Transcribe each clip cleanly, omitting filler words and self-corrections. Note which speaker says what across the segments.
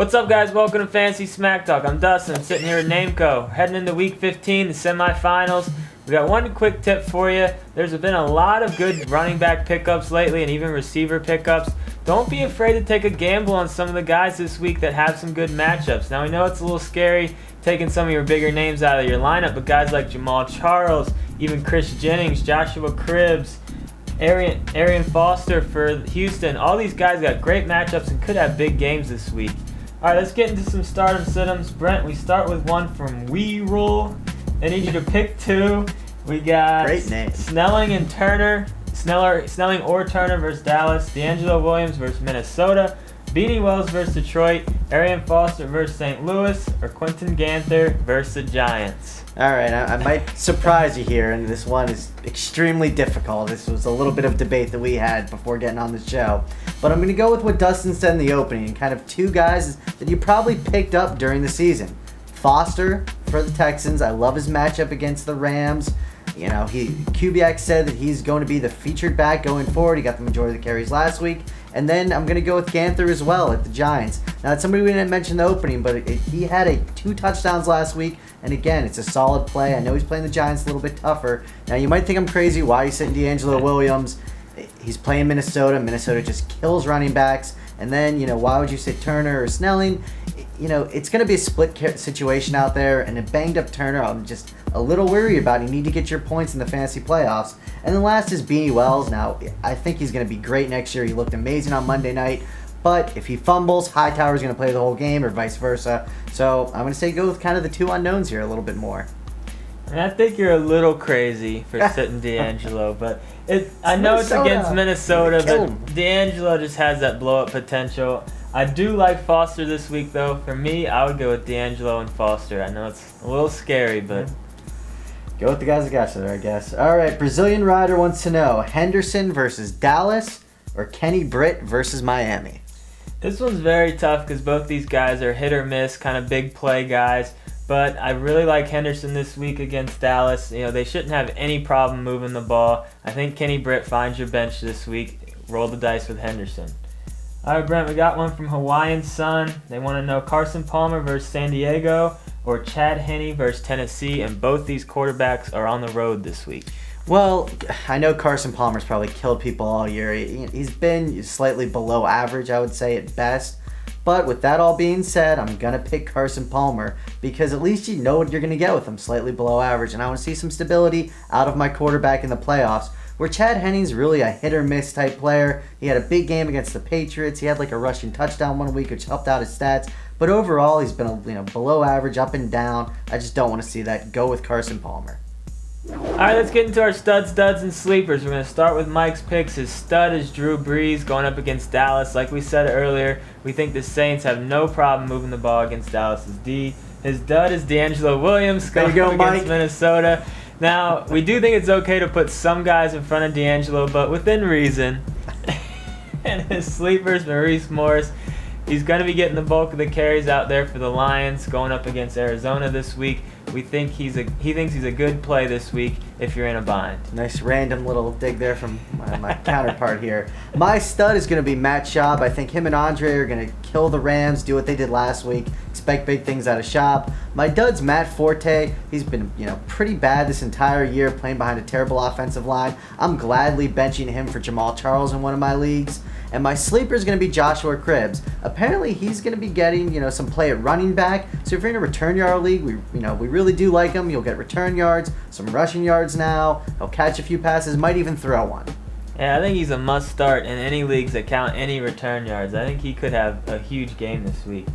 Speaker 1: What's up, guys? Welcome to Fantasy Smack Talk. I'm Dustin, sitting here with Nameco. Heading into Week 15, the semifinals. We got one quick tip for you. There's been a lot of good running back pickups lately and even receiver pickups. Don't be afraid to take a gamble on some of the guys this week that have some good matchups. Now, we know it's a little scary taking some of your bigger names out of your lineup, but guys like Jamaal Charles, even Chris Jennings, Joshua Cribbs, Arian Foster for Houston, all these guys got great matchups and could have big games this week. All right, let's get into some stardom situms. Brent, we start with one from WeRoll. I need you to pick two. We got
Speaker 2: great name.
Speaker 1: Snelling and Turner. Snelling or Turner versus Dallas. DeAngelo Williams versus Minnesota. Beanie Wells versus Detroit. Arian Foster versus St. Louis. Or Quentin Ganther versus the Giants.
Speaker 2: All right, I might surprise you here, and this one is extremely difficult. This was a little bit of debate that we had before getting on the show. But I'm going to go with what Dustin said in the opening, kind of two guys that you probably picked up during the season. Foster for the Texans. I love his matchup against the Rams. You know, Kubiak said that he's going to be the featured back going forward. He got the majority of the carries last week. And then I'm going to go with Ganther as well at the Giants. Now, it's somebody we didn't mention in the opening, but he had 2 touchdowns last week. And again, it's a solid play. I know he's playing the Giants a little bit tougher. Now, you might think I'm crazy. Why are you sitting DeAngelo Williams? He's playing Minnesota. Minnesota just kills running backs. And then, you know, why would you sit Turner or Snelling? You know, it's going to be a split situation out there. And a banged-up Turner, I'm just a little worried about. You need to get your points in the fantasy playoffs. And then last is Beanie Wells. Now, I think he's going to be great next year. He looked amazing on Monday night. But if he fumbles, Hightower's going to play the whole game or vice versa. So I'm going to say go with kind of the two unknowns here a little bit more.
Speaker 1: And I think you're a little crazy for sitting DeAngelo, but I know it's against Minnesota, but DeAngelo just has that blow-up potential. I do like Foster this week, though. For me, I would go with DeAngelo and Foster. I know it's a little scary, but...
Speaker 2: Go with the guys that got you there, I guess. All right, Brazilian Rider wants to know, Henderson versus Dallas or Kenny Britt versus Miami?
Speaker 1: This one's very tough because both these guys are hit or miss, kind of big play guys. But I really like Henderson this week against Dallas. You know, they shouldn't have any problem moving the ball. I think Kenny Britt finds your bench this week. Roll the dice with Henderson. All right, Brent, we got one from Hawaiian Sun. They want to know Carson Palmer versus San Diego or Chad Henne versus Tennessee, and both these quarterbacks are on the road this week.
Speaker 2: Well, I know Carson Palmer's probably killed people all year. He's been slightly below average, I would say, at best. But with that all being said, I'm going to pick Carson Palmer because at least you know what you're going to get with him, slightly below average. And I want to see some stability out of my quarterback in the playoffs, where Chad Henne's really a hit-or-miss type player. He had a big game against the Patriots. He had like a rushing touchdown one week, which helped out his stats. But overall, he's been below average, up and down. I just don't want to see that. Go with Carson Palmer.
Speaker 1: All right, let's get into our studs, duds, and sleepers. We're going to start with Mike's picks. His stud is Drew Brees going up against Dallas. Like we said earlier, we think the Saints have no problem moving the ball against Dallas's D. His dud is DeAngelo Williams going up against Minnesota. Now, we do think it's okay to put some guys in front of DeAngelo, but within reason. And his sleepers, Maurice Morris. He's going to be getting the bulk of the carries out there for the Lions going up against Arizona this week. We think he thinks he's a good play this week if you're in a bind.
Speaker 2: Nice random little dig there from my counterpart here. My stud is going to be Matt Schaub. I think him and Andre are going to kill the Rams, do what they did last week. Expect big things out of Schaub. My dud's Matt Forte. He's been pretty bad this entire year, playing behind a terrible offensive line. I'm gladly benching him for Jamaal Charles in one of my leagues. And my sleeper is going to be Joshua Cribbs. Apparently, he's going to be getting some play at running back. So if you're in a return yard league, we really do like him. You'll get return yards, some rushing yards now. He'll catch a few passes, might even throw one.
Speaker 1: Yeah, I think he's a must start in any leagues that count any return yards. I think he could have a huge game this week.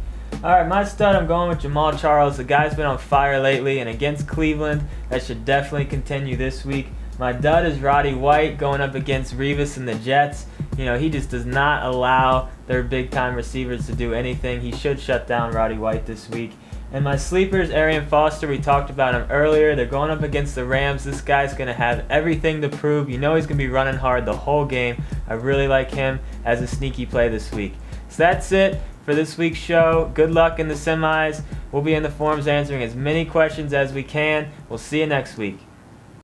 Speaker 1: All right, my stud, I'm going with Jamaal Charles. The guy's been on fire lately, and against Cleveland, that should definitely continue this week. My dud is Roddy White going up against Revis and the Jets. He just does not allow their big-time receivers to do anything. He should shut down Roddy White this week. And my sleepers, Arian Foster, we talked about him earlier. They're going up against the Rams. This guy's going to have everything to prove. He's going to be running hard the whole game. I really like him as a sneaky play this week. So that's it for this week's show. Good luck in the semis. We'll be in the forums answering as many questions as we can. We'll see you next week.